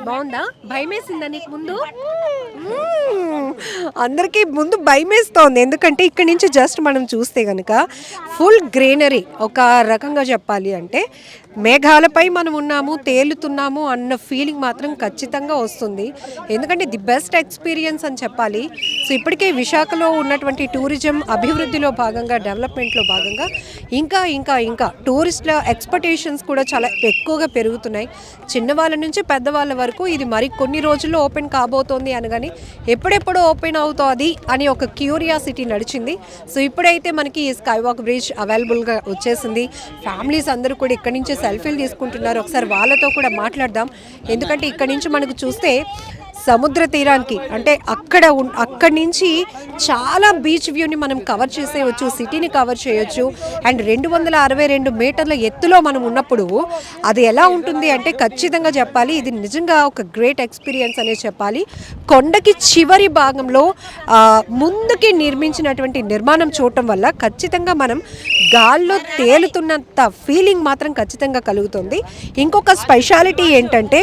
బాగుందా? భయమేసిందా నీకు ముందు? అందరికీ ముందు భయమేస్తోంది, ఎందుకంటే ఇక్కడి నుంచి జస్ట్ మనం చూస్తే కనుక ఫుల్ గ్రీనరీ. ఒక రకంగా చెప్పాలి అంటే మేఘాలపై మనం ఉన్నాము, తేలుతున్నాము అన్న ఫీలింగ్ మాత్రం ఖచ్చితంగా వస్తుంది. ఎందుకంటే ది బెస్ట్ ఎక్స్పీరియన్స్ అని చెప్పాలి. సో ఇప్పటికే విశాఖలో ఉన్నటువంటి టూరిజం అభివృద్ధిలో భాగంగా, డెవలప్మెంట్లో భాగంగా ఇంకా ఇంకా ఇంకా టూరిస్టుల ఎక్స్పెక్టేషన్స్ కూడా చాలా ఎక్కువగా పెరుగుతున్నాయి. చిన్నవాళ్ళ నుంచి పెద్దవాళ్ళ వరకు ఇది మరి కొన్ని రోజుల్లో ఓపెన్ కాబోతోంది అనగాని ఎప్పుడెప్పుడు ఓపెన్ అవుతుంది అని ఒక క్యూరియాసిటీ నడిచింది. సో ఇప్పుడైతే మనకి ఈ స్కై వాక్ బ్రిడ్జ్ అవైలబుల్గా వచ్చేసింది. ఫ్యామిలీస్ అందరూ కూడా ఇక్కడి నుంచి సెల్ఫీలు తీసుకుంటున్నారు. ఒకసారి వాళ్ళతో కూడా మాట్లాడదాం. ఎందుకంటే ఇక్కడి నుంచి మనకు చూస్తే సముద్ర తీరానికి అంటే అక్కడి నుంచి చాలా బీచ్ వ్యూని మనం కవర్ చేసేయచ్చు, సిటీని కవర్ చేయొచ్చు. అండ్ 262 మీటర్ల ఎత్తులో మనం ఉన్నప్పుడు అది ఎలా ఉంటుంది అంటే ఖచ్చితంగా చెప్పాలి, ఇది నిజంగా ఒక గ్రేట్ ఎక్స్పీరియన్స్ అనే చెప్పాలి. కొండకి చివరి భాగంలో ముందుకి నిర్మించినటువంటి నిర్మాణం చూడటం వల్ల ఖచ్చితంగా మనం గాల్లో తేలుతున్నంత ఫీలింగ్ మాత్రం ఖచ్చితంగా కలుగుతుంది. ఇంకొక స్పెషాలిటీ ఏంటంటే